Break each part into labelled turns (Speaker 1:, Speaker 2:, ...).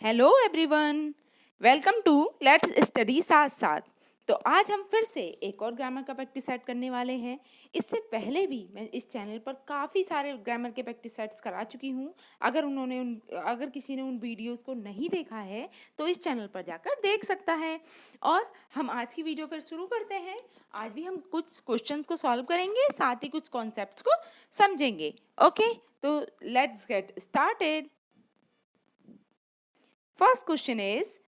Speaker 1: Hello everyone, welcome to let's study साथ साथ। तो आज हम फिर से एक और ग्रामर का प्रैक्टिस सेट करने वाले हैं। इससे पहले भी मैं इस चैनल पर काफ़ी सारे ग्रामर के प्रैक्टिस सेट्स करा चुकी हूँ। अगर किसी ने उन वीडियोस को नहीं देखा है तो इस चैनल पर जाकर देख सकता है। और हम आज की वीडियो फिर शुरू करते हैं। आज भी हम कुछ क्वेश्चंस को सॉल्व करेंगे, साथ ही कुछ कॉन्सेप्ट्स को समझेंगे। ओके, तो let's get started. First question is,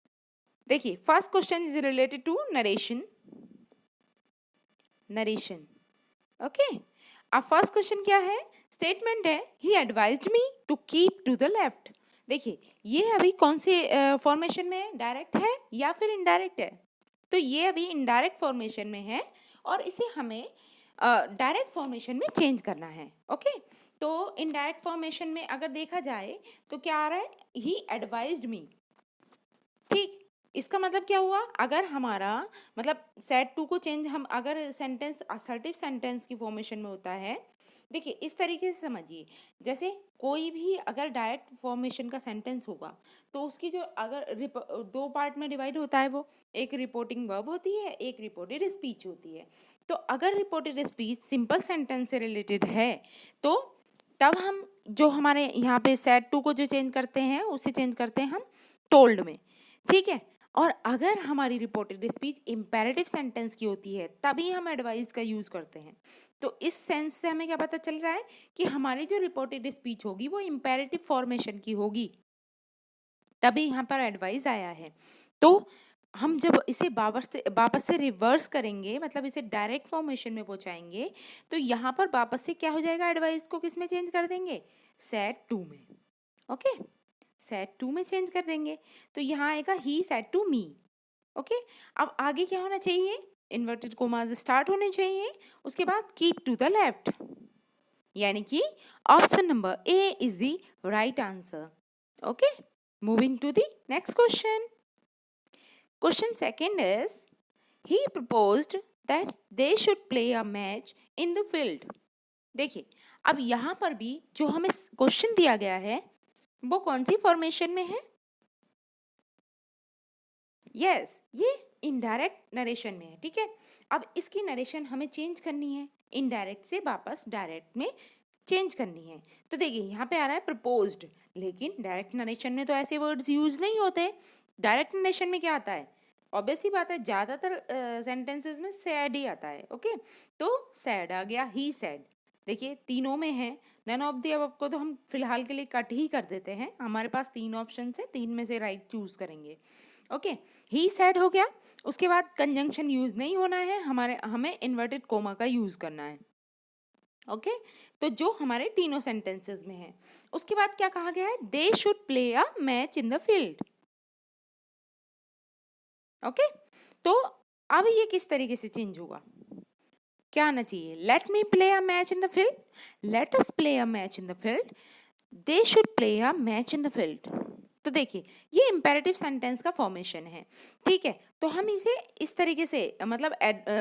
Speaker 1: देखिए first question is related to narration. Okay, अब फर्स्ट क्वेश्चन क्या है? स्टेटमेंट है he advised me to keep to the left. देखिए ये अभी कौन से फॉर्मेशन में है, डायरेक्ट है या फिर इनडायरेक्ट है? तो ये अभी इनडायरेक्ट फॉर्मेशन में है और इसे हमें डायरेक्ट फॉर्मेशन में चेंज करना है। ओके, तो इनडायरेक्ट फॉर्मेशन में अगर देखा जाए तो क्या आ रहा है? ही एडवाइज्ड मी। ठीक, इसका मतलब क्या हुआ? अगर हमारा मतलब सेट टू को चेंज हम अगर सेंटेंस असर्टिव सेंटेंस की फॉर्मेशन में होता है, देखिए इस तरीके से समझिए, जैसे कोई भी अगर डायरेक्ट फॉर्मेशन का सेंटेंस होगा तो उसकी जो अगर दो पार्ट में डिवाइड होता है, वो एक रिपोर्टिंग वर्ब होती है, एक रिपोर्टेड स्पीच होती है। तो अगर रिपोर्टेड स्पीच सिंपल सेंटेंस से रिलेटेड है तो तब हम जो हमारे यहाँ पे सेट टू को जो चेंज करते हैं उसे चेंज करते हैं हम टोल्ड में। ठीक है, और अगर हमारी रिपोर्टेड स्पीच इम्पेरेटिव सेंटेंस की होती है तभी हम एडवाइस का यूज़ करते हैं। तो इस सेंस से हमें क्या पता चल रहा है कि हमारी जो रिपोर्टेड स्पीच होगी वो इम्पेरेटिव फॉर्मेशन की होगी, तभी यहाँ पर एडवाइस आया है। तो हम जब इसे वापस से रिवर्स करेंगे, मतलब इसे डायरेक्ट फॉर्मेशन में पहुंचाएंगे, तो यहाँ पर वापस से क्या हो जाएगा? एडवाइस को किस में चेंज कर देंगे? सेड टू में। ओके, सेड टू में चेंज कर देंगे तो यहाँ आएगा ही सेड टू मी। ओके, अब आगे क्या होना चाहिए? इन्वर्टेड कोमास स्टार्ट होने चाहिए, उसके बाद कीप टू द लेफ्ट, यानी कि option number A is the right answer. Okay, moving to the next question. Question second is, he proposed that they should play a match in the field। देखिए अब यहाँ पर भी जो हमें question दिया गया है वो कौन सी फॉर्मेशन में है? यस, ये इनडायरेक्ट नरेशन में है। ठीक है, अब इसकी नरेशन हमें चेंज करनी है, इनडायरेक्ट से वापस डायरेक्ट में चेंज करनी है। तो देखिए यहाँ पे आ रहा है प्रपोज्ड, लेकिन डायरेक्ट नरेशन में तो ऐसे वर्ड्स यूज नहीं होते। डायरेक्ट नरेशन में क्या आता है? ऑब्वियस ही बात है, ज़्यादातर सेंटेंसेस में सैड ही आता है। ओके, तो सैड आ गया, ही सैड। देखिए तीनों में है, नन ऑफ द अबव को तो हम फिलहाल के लिए कट ही कर देते हैं। हमारे पास तीन ऑप्शन है, तीन में से राइट चूज करेंगे। ओके, ही सैड हो गया, उसके बाद कंजंक्शन यूज नहीं होना है, हमें इन्वर्टेड कोमा का यूज करना है। ओके, तो जो हमारे तीनों सेंटेंसेस में है, उसके बाद क्या कहा गया है? They should play a match in the field. Okay, तो अब ये किस तरीके से चेंज होगा? क्या आना चाहिए? Late me play a match in the field, late us play a match in the field, they should play a match in the field. तो देखिए ये इंपेरेटिव सेंटेंस का फॉर्मेशन है। ठीक है, तो हम इसे इस तरीके से मतलब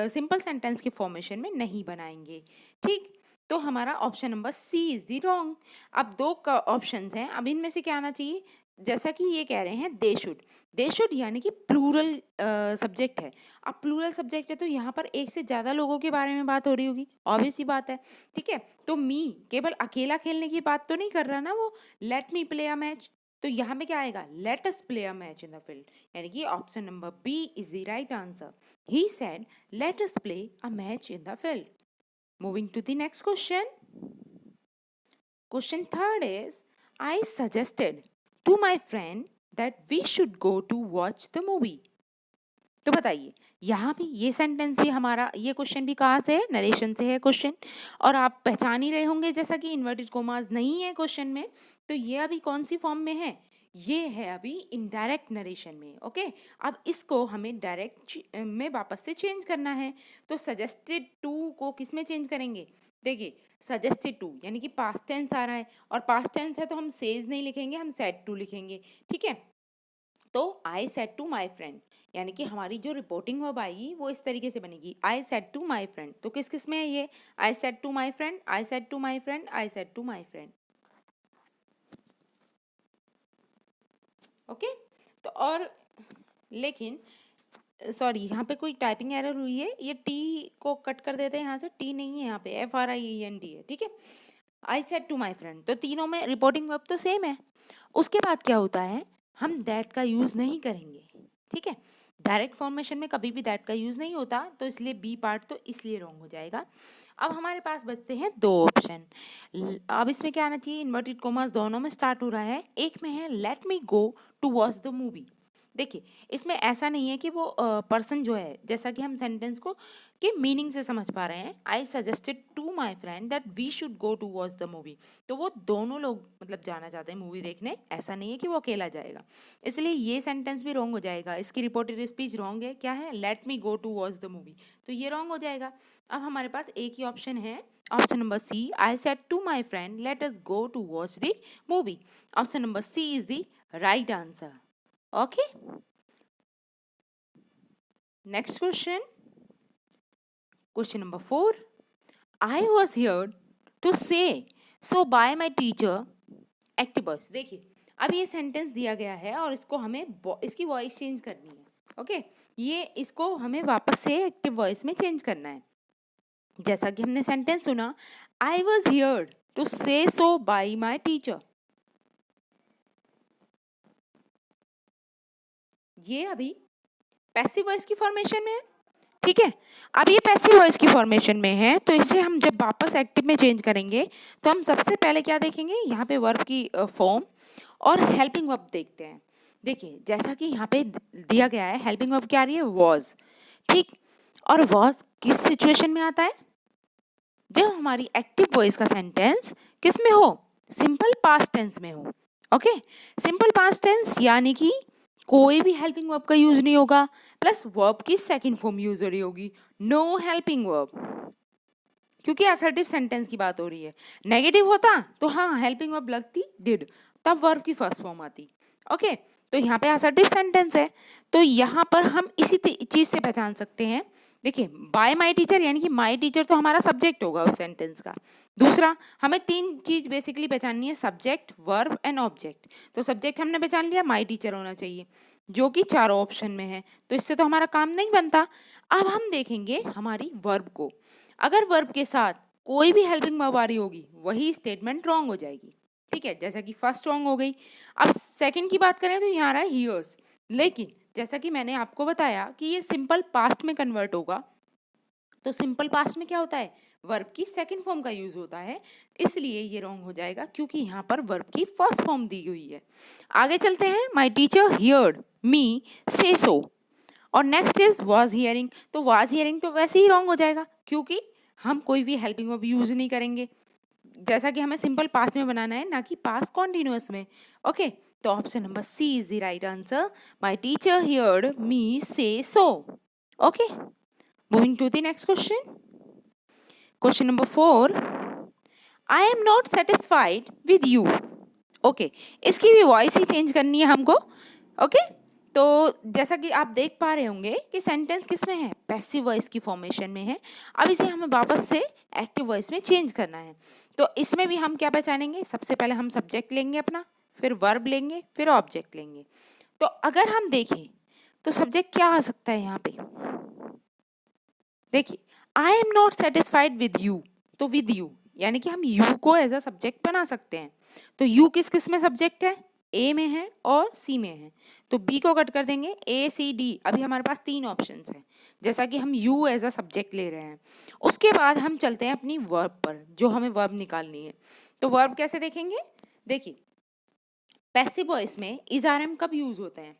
Speaker 1: सिंपल सेंटेंस के फॉर्मेशन में नहीं बनाएंगे। ठीक, तो हमारा option number C is the wrong. अब दो ऑप्शंस हैं, अब इनमें से क्या आना चाहिए? जैसा कि ये कह रहे हैं दे शुड यानी कि प्लूरल सब्जेक्ट है। अब प्लूरल सब्जेक्ट है तो यहाँ पर एक से ज़्यादा लोगों के बारे में बात हो रही होगी, ऑब्वियस ही बात है। ठीक है, तो मी केवल अकेला खेलने की बात तो नहीं कर रहा ना वो, let me play a match. तो यहाँ पे क्या आएगा? Let us play a match in the field, यानी कि option number B is the right answer. He said let us play a match in the field. Moving to the next question. Question third is, I suggested to my friend that we should go to watch the movie. तो बताइए यहाँ भी ये sentence भी हमारा, ये question भी कहाँ से है? नरेशन से है क्वेश्चन। और आप पहचान ही रहे होंगे जैसा कि इन्वर्टेड कोमास नहीं है क्वेश्चन में, तो ये अभी कौन सी फॉर्म में है? ये है अभी इनडायरेक्ट नरेशन में। ओके, अब इसको हमें डायरेक्ट में वापस से चेंज करना है। तो सजेस्टेड टू को किस में चेंज करेंगे? देखिए सजेस्टेड टू यानी कि पास्ट टेंस आ रहा है, और पास्ट टेंस है तो हम सेज नहीं लिखेंगे, हम सेड टू लिखेंगे। ठीक है, तो I said to my friend, यानी कि हमारी जो रिपोर्टिंग वर्ब आएगी वो इस तरीके से बनेगी, I said to my friend. तो किस किस में है ये? I said to my friend, I said to my friend, I said to my friend. Okay. तो और लेकिन सॉरी, यहाँ पे कोई टाइपिंग एरर हुई है, ये टी को कट कर देते हैं यहाँ से, टी नहीं है यहाँ पे, FRIEND है, ठीक है। I said to my friend, तो तीनों में रिपोर्टिंग वर्ब तो सेम है। उसके बाद क्या होता है, हम दैट का यूज़ नहीं करेंगे, ठीक है। डायरेक्ट फॉर्मेशन में कभी भी दैट का यूज़ नहीं होता, तो इसलिए बी पार्ट तो इसलिए रॉन्ग हो जाएगा। अब हमारे पास बचते हैं दो ऑप्शन। अब इसमें क्या आना चाहिए, इन्वर्टेड कॉमर्स दोनों में स्टार्ट हो रहा है। एक में है let me go to watch the movie. देखिए इसमें ऐसा नहीं है कि वो पर्सन जो है, जैसा कि हम सेंटेंस को के मीनिंग से समझ पा रहे हैं, I suggested to my friend that we should go to watch the movie, तो वो दोनों लोग मतलब जाना चाहते हैं मूवी देखने, ऐसा नहीं है कि वो अकेला जाएगा, इसलिए ये सेंटेंस भी रॉन्ग हो जाएगा। इसकी रिपोर्टेड स्पीच रॉन्ग है, क्या है, let me go to watch the movie, तो ये रॉन्ग हो जाएगा। अब हमारे पास एक ही ऑप्शन है, option number C, I said to my friend let us go to watch the movie. Option number C is the right answer. Okay, next question number 4, I was here to say so by my teacher active voice। देखिए अब ये sentence दिया गया है और इसको हमें इसकी वॉइस चेंज करनी है, ओके। ये इसको हमें वापस से एक्टिव वॉइस में चेंज करना है। जैसा कि हमने सेंटेंस सुना, आई वॉज हियर टू से सो बाय माई टीचर, ये अभी पैसिव वॉइस की फॉर्मेशन में है, ठीक है। अब ये पैसिव वॉइस की फॉर्मेशन में है, तो इसे हम जब वापस एक्टिव में चेंज करेंगे तो हम सबसे पहले क्या देखेंगे, यहाँ पे वर्ब की फॉर्म और हेल्पिंग वर्ब देखते हैं। देखिए जैसा कि यहाँ पे दिया गया है, हेल्पिंग वर्ब क्या आ रही है, वॉज, ठीक। और वॉज किस सिचुएशन में आता है, जब हमारी एक्टिव वॉइस का सेंटेंस किस में हो, सिंपल पास्ट टेंस में हो, ओके। सिंपल पास्ट टेंस यानी कि कोई भी हेल्पिंग वर्ब का यूज नहीं होगा, प्लस वर्ब की सेकंड फॉर्म यूज हो रही होगी, नो हेल्पिंग वर्ब, क्योंकि असर्टिव सेंटेंस की बात हो रही है। नेगेटिव होता तो हाँ हेल्पिंग वर्ब लगती डिड, तब वर्ब की फर्स्ट फॉर्म आती, ओके। तो यहाँ पे असर्टिव सेंटेंस है, तो यहाँ पर हम इसी चीज से पहचान सकते हैं। देखिए बाय माय टीचर यानी कि माय टीचर तो हमारा सब्जेक्ट होगा उस सेंटेंस का। दूसरा, हमें तीन चीज बेसिकली पहचाननी है, सब्जेक्ट, वर्ब एंड ऑब्जेक्ट। तो सब्जेक्ट हमने पहचान लिया, माय टीचर होना चाहिए, जो कि चारों ऑप्शन में है, तो इससे तो हमारा काम नहीं बनता। अब हम देखेंगे हमारी वर्ब को, अगर वर्ब के साथ कोई भी हेल्पिंग वर्ब आ रही होगी वही स्टेटमेंट रॉन्ग हो जाएगी, ठीक है। जैसा कि फर्स्ट रॉन्ग हो गई। अब सेकंड की बात करें तो यहाँ आ रहा है हियर्स, लेकिन जैसा कि मैंने आपको बताया कि ये सिंपल पास्ट में कन्वर्ट होगा, तो सिंपल पास्ट में क्या होता है, वर्ब की सेकंड फॉर्म का यूज होता है, इसलिए ये रॉन्ग हो जाएगा क्योंकि यहाँ पर वर्ब की फर्स्ट फॉर्म दी हुई है। आगे चलते हैं, my teacher heard me say सो, और नेक्स्ट इज वाज हियरिंग, तो वाज हियरिंग तो वैसे ही रॉन्ग हो जाएगा क्योंकि हम कोई भी हेल्पिंग वर्ब यूज नहीं करेंगे, जैसा कि हमें सिंपल पास्ट में बनाना है, ना कि पास्ट कॉन्टिन्यूअस में, ओके। तो option number C is the right answer, my teacher heard me say so, okay. Moving to the next question, question number 4, I am not satisfied with you, okay. इसकी भी voice ही change करनी है हमको, okay. तो जैसा कि आप देख पा रहे होंगे कि सेंटेंस किस में है, पैसिव वॉइस की फॉर्मेशन में है। अब इसे हमें वापस से एक्टिव वॉइस में चेंज करना है, तो इसमें भी हम क्या पहचानेंगे, सबसे पहले हम सब्जेक्ट लेंगे अपना, फिर वर्ब लेंगे, फिर ऑब्जेक्ट लेंगे। तो अगर हम देखें तो सब्जेक्ट क्या आ सकता है यहाँ पे, देखिए आई am not satisfied with you, तो विद यू यानी कि हम यू को एज अ सब्जेक्ट बना सकते हैं। तो यू किस किस में सब्जेक्ट है, ए में है और सी में है, तो बी को कट कर देंगे, ए सी डी, अभी हमारे पास तीन ऑप्शंस हैं, जैसा कि हम यू एज अ सब्जेक्ट ले रहे हैं। उसके बाद हम चलते हैं अपनी वर्ब पर, जो हमें वर्ब निकालनी है। तो वर्ब कैसे देखेंगे, देखिए पैसिव वॉइस में इज आर एम कब यूज होते हैं,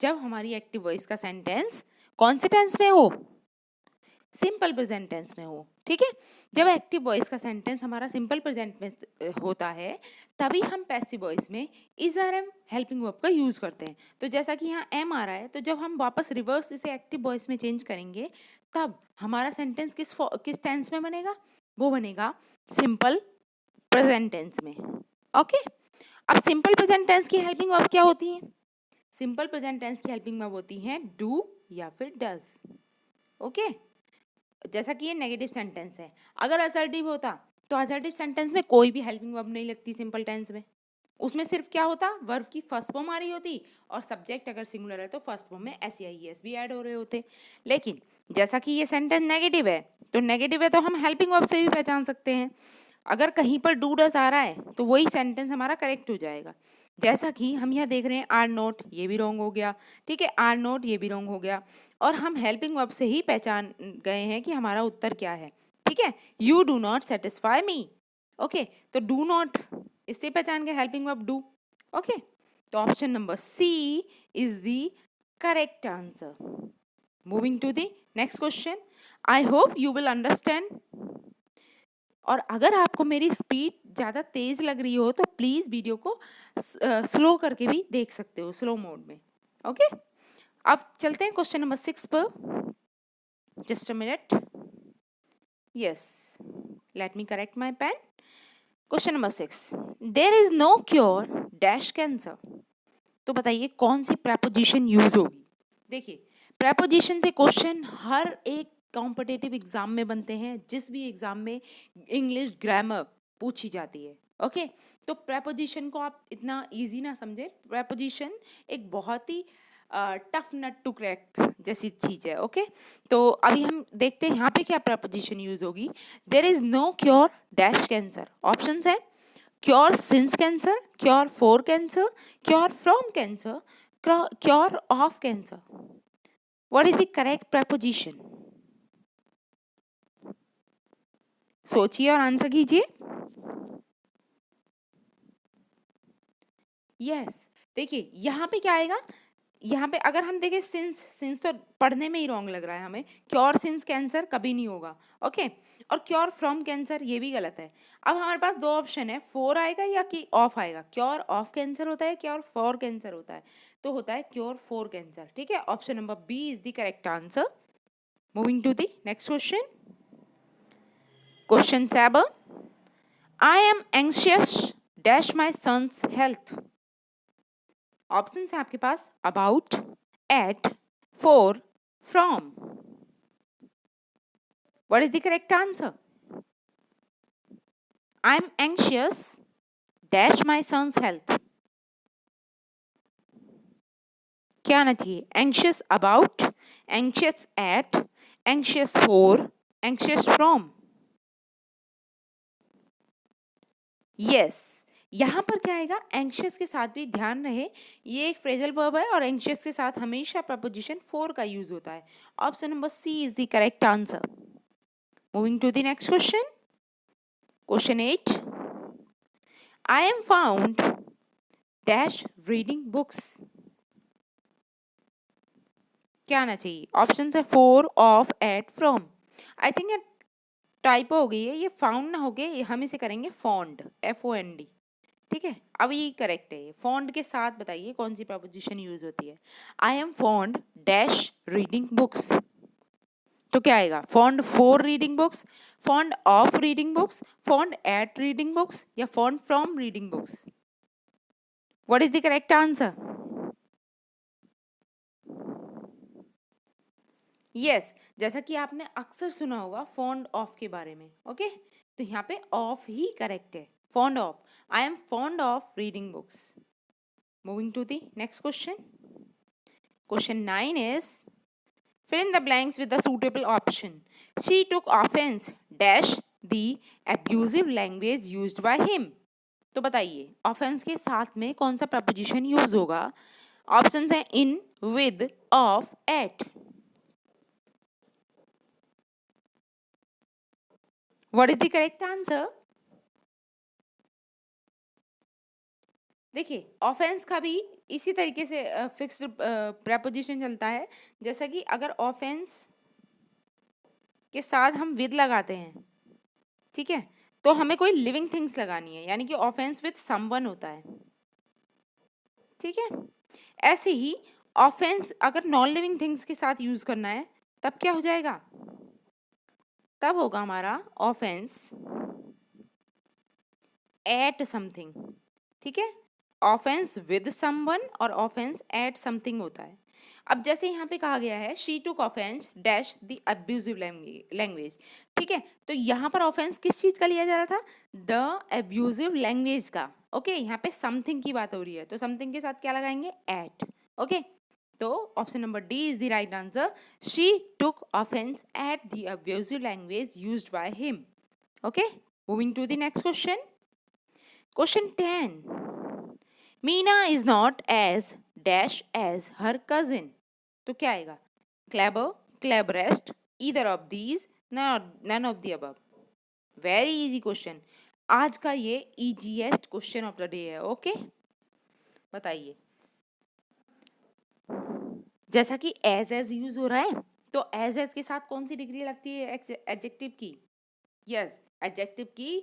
Speaker 1: जब हमारी एक्टिव वॉइस का सेंटेंस कौन से टेंस में हो, सिंपल प्रेजेंट टेंस में हो, ठीक है। जब एक्टिव वॉइस का सेंटेंस हमारा सिंपल प्रेजेंट में होता है, तभी हम पैसिव वॉइस में is R am helping verb का यूज करते हैं। तो जैसा कि यहाँ एम आ रहा है, तो जब हम वापस रिवर्स इसे एक्टिव वॉइस में चेंज करेंगे, तब हमारा सेंटेंस किस टेंस में बनेगा, वो बनेगा सिंपल प्रेजेंट टेंस में, ओके। अब सिंपल प्रेजेंट टेंस की हेल्पिंग वर्ब क्या होती है, सिंपल प्रेजेंट टेंस की हेल्पिंग वर्ब होती है डू या फिर डज, ओके। जैसा कि ये नेगेटिव सेंटेंस है, अगर असर्टिव होता तो असर्टिव सेंटेंस में कोई भी हेल्पिंग वर्ब नहीं लगती सिंपल टेंस में, उसमें सिर्फ क्या होता, वर्ब की फर्स्ट फॉर्म आ रही होती और सब्जेक्ट अगर सिंगुलर है तो फर्स्ट फॉर्म में एस या ईएस भी ऐड हो रहे होते। लेकिन जैसा कि ये सेंटेंस नेगेटिव है, तो नेगेटिव है तो हम हेल्पिंग वर्ब से भी पहचान सकते हैं। अगर कहीं पर डू डस आ रहा है तो वही सेंटेंस हमारा करेक्ट हो जाएगा। जैसा कि हम यहाँ देख रहे हैं आर नोट, ये भी रॉन्ग हो गया, ठीक है, आर नोट ये भी रॉन्ग हो गया, और हम हेल्पिंग वर्ब से ही पहचान गए हैं कि हमारा उत्तर क्या है, ठीक है। You do not satisfy me, okay, तो डू नॉट इससे पहचान गए हेल्पिंग वर्ब डू, ओके। तो option number C is the correct answer. Moving to the next question. I hope you will understand. और अगर आपको मेरी स्पीड ज़्यादा तेज़ लग रही हो तो प्लीज़ वीडियो को स्लो करके भी देख सकते हो, स्लो मोड में, ओके। अब चलते हैं क्वेश्चन नंबर 6 पर। Just a minute, yes, let me correct my pen. Question number 6, there is no cure dash cancer. तो बताइए कौन सी प्रेपोजिशन यूज होगी। देखिए, प्रेपोजिशन से क्वेश्चन हर एक कॉम्पिटिटिव एग्जाम में बनते हैं, जिस भी एग्जाम में इंग्लिश ग्रामर पूछी जाती है, ओके। तो प्रेपोजिशन को आप इतना इजी ना समझे, प्रेपोजिशन एक बहुत ही टफ नट टू क्रैक जैसी चीज़ है, ओके। तो अभी हम देखते हैं यहाँ पे क्या प्रेपोजिशन यूज होगी। There is no cure dash cancer. Options है cure since cancer, cure for cancer, cure from cancer, cure of cancer. What is the correct preposition? सोचिए और आंसर कीजिए। यस, देखिए यहाँ पे क्या आएगा, यहाँ पे अगर हम देखें सिंस तो पढ़ने में ही रॉन्ग लग रहा है हमें, क्योर सिंस कैंसर कभी नहीं होगा, ओके। और क्योर फ्रॉम कैंसर ये भी गलत है। अब हमारे पास दो ऑप्शन है, फोर आएगा या कि ऑफ आएगा। क्योर ऑफ कैंसर होता है, क्योर फॉर कैंसर होता है, तो होता है क्योर फॉर कैंसर, ठीक है। Option number B is the correct answer. Moving to the next question. Question 7, I am anxious dash my son's health. Option है आपके पास about, at, for, from. What is the correct answer? I am anxious dash my son's health. क्या आना चाहिए? Anxious about, anxious at, anxious for, anxious from. Yes, यहाँ पर क्या आएगा, एंग्शियस के साथ भी ध्यान रहे ये एक फ्रेजल वर्ब है और एंग्शियस के साथ हमेशा प्रपोजिशन फॉर का यूज होता है। Option number C is the correct answer. Moving to the next question. Question 8, I am found dash reading books. क्या आना चाहिए? ऑप्शन है for, of, at, from. I think ये टाइपो हो गई है, ये फाउंड ना हो गए, हम इसे करेंगे फॉन्ड, FOND, ठीक है। अब ये करेक्ट है। ये फॉन्ड के साथ बताइए कौन सी प्रपोजिशन यूज होती है। I am fond dash reading books, तो क्या आएगा? Fond for reading books, fond of reading books, fond at reading books, या fond from reading books. What is the correct answer? Yes, जैसा कि आपने अक्सर सुना होगा फॉन्ड ऑफ के बारे में, ओके। तो यहाँ पे ऑफ ही करेक्ट है, fond of. I am fond of reading books. Moving to the next question. Question 9 is fill in the blanks with the suitable option. She took offense dash the abusive language used by him. तो बताइए offence के साथ में कौन सा preposition use होगा। Options हैं in, with, of, at. What is the correct answer? देखिए, ऑफेंस का भी इसी तरीके से फिक्स्ड प्रपोजिशन चलता है। जैसा कि अगर ऑफेंस के साथ हम विद लगाते हैं, ठीक है, तो हमें कोई लिविंग थिंग्स लगानी है, यानी कि ऑफेंस विद समवन होता है, ठीक है। ऐसे ही ऑफेंस अगर नॉन लिविंग थिंग्स के साथ यूज करना है तब क्या हो जाएगा? तब होगा हमारा ऑफेंस एट समथिंग, ठीक है। ऑफेंस विद समवन और ऑफेंस एट समथिंग होता है। अब जैसे यहाँ पे कहा गया है she took offence dash the abusive language, ठीक है। तो यहाँ पर ऑफेंस किस चीज़ का लिया जा रहा था? द अब्यूजिव लैंग्वेज का, ओके, यहाँ पे समथिंग की बात हो रही है तो समथिंग के साथ क्या लगाएंगे, एट। ओके, तो option number D is the right answer. She took offence at the abusive language used by him. Okay, moving to the next question. Question 10, Meena is not as dash as her cousin. तो क्या आएगा, clever, cleverest, either of these, none of the above. Very easy question, आज का ये easiest question of the day है। Okay, बताइए, जैसा कि एज यूज हो रहा है तो एज के साथ कौन सी डिग्री लगती है एडजेक्टिव की, यस एडजेक्टिव की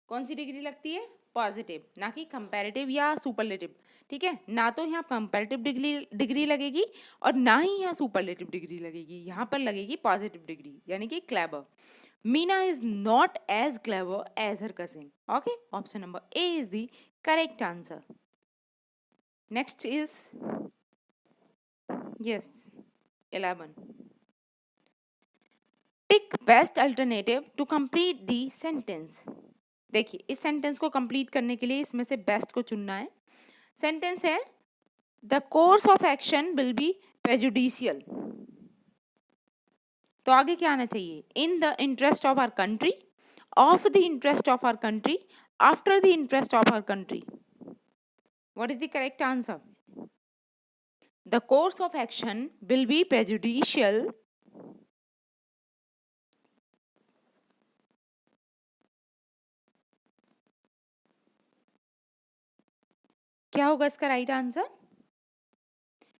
Speaker 1: कौन सी डिग्री लगती है, पॉजिटिव, ना कि कंपैरेटिव या सुपरलेटिव। ठीक है, ना तो यहाँ कंपैरेटिव डिग्री लगेगी और ना ही यहाँ सुपरलेटिव डिग्री लगेगी, यहाँ पर लगेगी पॉजिटिव डिग्री यानी कि clever. Meena is not as clever as her cousin. Okay, option number A is the correct answer. Next is yes 11, tick best alternative to complete the sentence. देखिए, इस सेंटेंस को complete करने के लिए इसमें से बेस्ट को चुनना है। सेंटेंस है the course of action will be prejudicial. तो आगे क्या आना चाहिए, in the interest of our country, of the interest of our country, after the interest of our country. What is the correct answer, the course of action will be prejudicial. क्या होगा इसका right answer.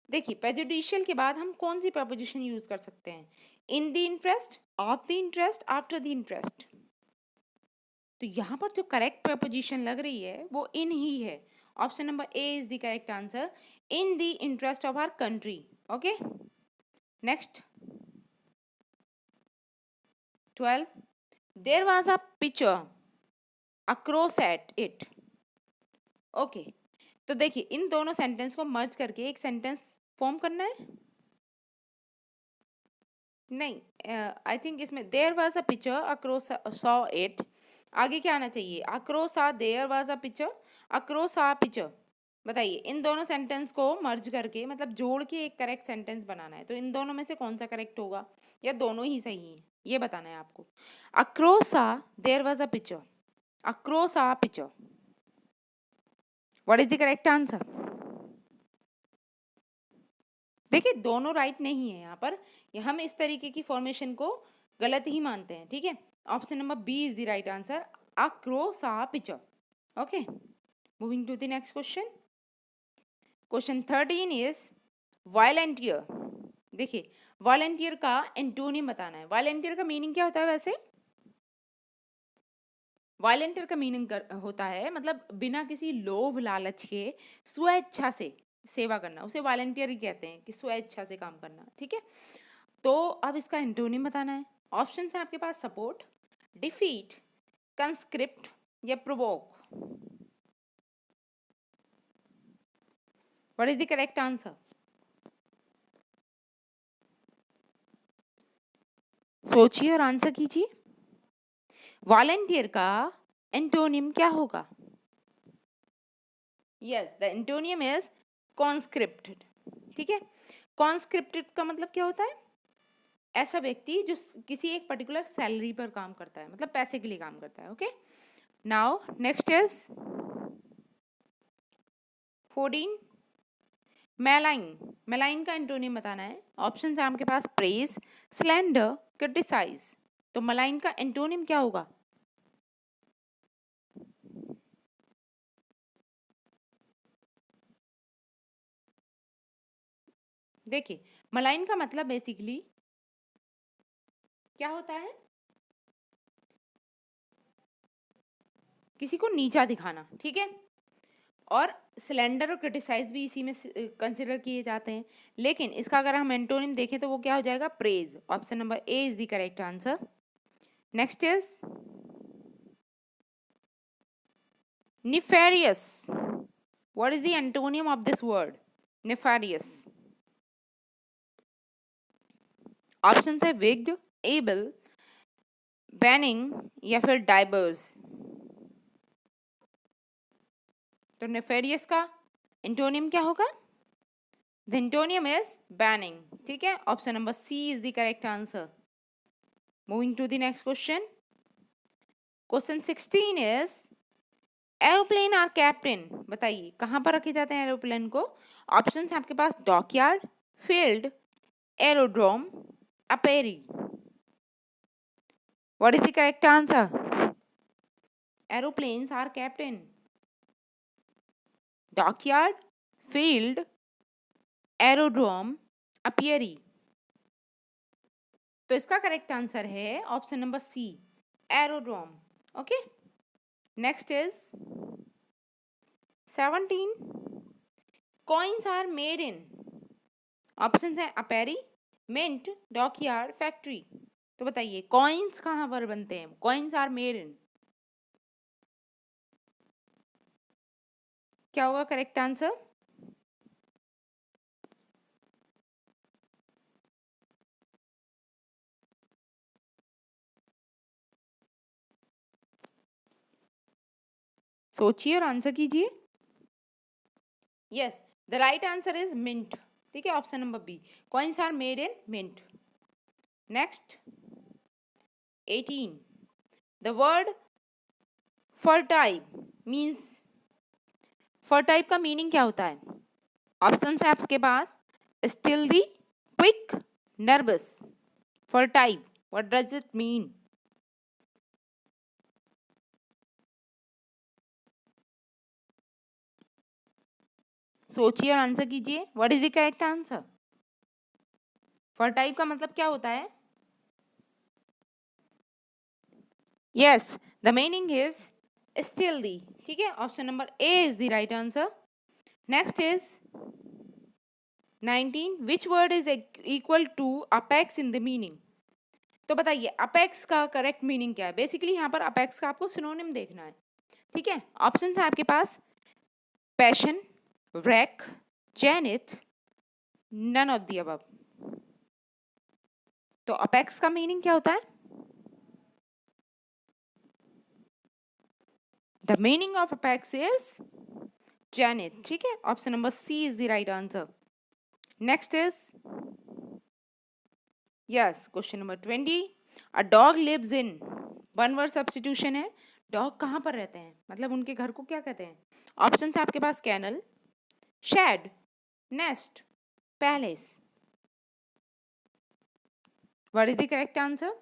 Speaker 1: देखिए, prejudicial के बाद हम कौन सी preposition use कर सकते हैं, इन the interest, of the interest, after the interest. तो यहाँ पर जो करेक्ट प्रपोजिशन लग रही है वो इन ही है। Option number A is the correct answer, in the interest of our country. Okay, next 12, there was a picture across at it. Okay, तो देखिए इन दोनों सेंटेंस को मर्ज करके एक सेंटेंस फॉर्म करना है। नहीं, आई थिंक इसमें there was a picture across saw it, आगे क्या आना चाहिए, across a there was a picture, across a picture. बताइए, इन दोनों सेंटेंस को मर्ज करके मतलब जोड़ के एक करेक्ट सेंटेंस बनाना है, तो इन दोनों में से कौन सा करेक्ट होगा या दोनों ही सही है, ये बताना है आपको। Across a there was a picture, across a picture, what is the correct answer. देखिए, दोनों राइट नहीं है यहाँ पर, हम इस तरीके की फॉर्मेशन को गलत ही मानते हैं। ठीक है, option number B is the right answer, across a picture. Okay, moving to the next question. Question 13 is volunteer. देखिए, वॉलंटियर का एंटोनिम बताना है। वॉलंटियर का मीनिंग क्या होता है वैसे, वॉलंटियर का मीनिंग होता है मतलब बिना किसी लोभ लालच के स्वेच्छा से सेवा करना, उसे वॉलंटियर ही कहते हैं कि स्वेच्छा से काम करना। ठीक है, तो अब इसका एंटोनिम बताना है। ऑप्शन है आपके पास, सपोर्ट, डिफीट, कंस्क्रिप्ट या provoke. What is the correct answer, सोचिए और आंसर कीजिए। वॉलंटियर का एंटोनिम क्या होगा, यस द एंटोनियम इज कॉन्स्क्रिप्टेड। ठीक है, कॉन्स्क्रिप्टेड का मतलब क्या होता है, ऐसा व्यक्ति जो किसी एक पर्टिकुलर सैलरी पर काम करता है, मतलब पैसे के लिए काम करता है। Okay, now next is 14, मेलाइन। मेलाइन का एंटोनिम बताना है। ऑप्शन है आपके पास, प्रेज, स्लैंडर, क्रिटिसाइज। तो मेलाइन का एंटोनिम क्या होगा, देखिए मलाइन का मतलब बेसिकली क्या होता है, किसी को नीचा दिखाना। ठीक है, और स्लेंडर और क्रिटिसाइज भी इसी में कंसिडर किए जाते हैं, लेकिन इसका अगर हम एंटोनिम देखें तो वो क्या हो जाएगा, praise. Option number A is the correct answer. Next is nefarious. What is the antonym of this word, nefarious? Option है विग्ड, एबल, बैनिंग या फिर डाइबर्स। तो नेफेरियस का एंटोनियम क्या होगा? द एंटोनियम इज बैनिंग, ठीक है, option number C is the correct answer. Moving to the next question. Question 16 is aeroplane or captain, बताइए कहाँ पर रखे जाते हैं एरोप्लेन को? ऑप्शन है आपके पास dockyard, field, aerodrome, apiary. What is the correct answer? Aeroplanes are kept in dockyard, field, aerodrome, apiary. तो इसका करेक्ट आंसर है option number C, aerodrome. Okay, next is 17 coins are made in, option है apiary, mint, dockyard, factory. तो बताइए coins कहाँ पर बनते हैं? कॉइन्स आर मेड इन, क्या होगा करेक्ट आंसर? सोचिए और आंसर कीजिए। Yes, the right answer is mint, ठीक है, option number B, coins are made in mint. Next 18 the word fertile means, fertile का मीनिंग क्या होता है? ऑप्शन है आपके पास stealthy, quick, nervous. Fertile, what does it mean? सोचिए और आंसर कीजिए। What is the correct answer? Fertile का मतलब क्या होता है? Yes, the meaning is stealthy, ठीक है, option number A is the right answer. Next is 19 which word is equal to apex in the meaning. तो बताइए अपेक्स का करेक्ट मीनिंग क्या है? बेसिकली यहाँ पर अपेक्स का आपको सिनोनिम देखना है, ठीक है। ऑप्शन है आपके पास passion, wreck, zenith, none of the above. तो अपेक्स का मीनिंग क्या होता है? The meaning of apex is zenith, ठीक है, option number C is the right answer. Next is yes question number 20 a dog lives in, one word substitution है। Dog कहाँ पर रहते हैं, मतलब उनके घर को क्या कहते हैं? ऑप्शन है आपके पास kennel, shed, nest, palace. What is the correct answer?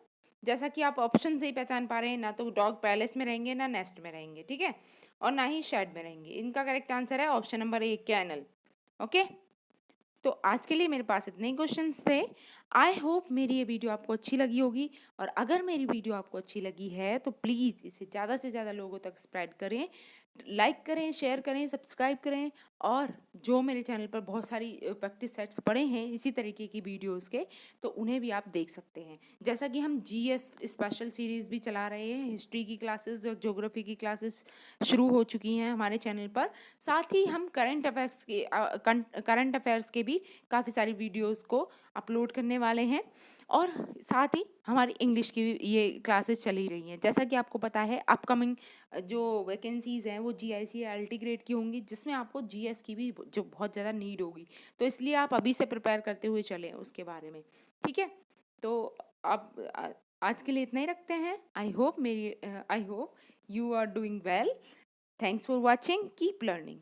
Speaker 1: जैसा कि आप ऑप्शन से ही पहचान पा रहे हैं, ना तो डॉग पैलेस में रहेंगे, ना नेस्ट में रहेंगे, ठीक है, और ना ही शेड में रहेंगे। इनका करेक्ट आंसर है option number A, canal. Okay, तो आज के लिए मेरे पास इतने ही क्वेश्चंस थे। आई होप मेरी ये वीडियो आपको अच्छी लगी होगी, और अगर मेरी वीडियो आपको अच्छी लगी है तो प्लीज़ इसे ज़्यादा से ज़्यादा लोगों तक स्प्रेड करें, लाइक करें, शेयर करें, सब्सक्राइब करें। और जो मेरे चैनल पर बहुत सारी प्रैक्टिस सेट्स पड़े हैं इसी तरीके की वीडियोस के, तो उन्हें भी आप देख सकते हैं। जैसा कि हम जीएस स्पेशल सीरीज़ भी चला रहे हैं, हिस्ट्री की क्लासेस और ज्योग्राफी की क्लासेस शुरू हो चुकी हैं हमारे चैनल पर। साथ ही हम करंट अफेयर्स के भी काफ़ी सारी वीडियोस को अपलोड करने वाले हैं, और साथ ही हमारी इंग्लिश की भी ये क्लासेस चली रही हैं। जैसा कि आपको पता है अपकमिंग जो वैकेंसीज़ हैं वो जीआईसी एलटी ग्रेड की होंगी, जिसमें आपको जीएस की भी जो बहुत ज़्यादा नीड होगी, तो इसलिए आप अभी से प्रिपेयर करते हुए चलें उसके बारे में, ठीक है। तो अब आज के लिए इतना ही रखते हैं। I hope you are doing well. Thanks for watching, keep learning.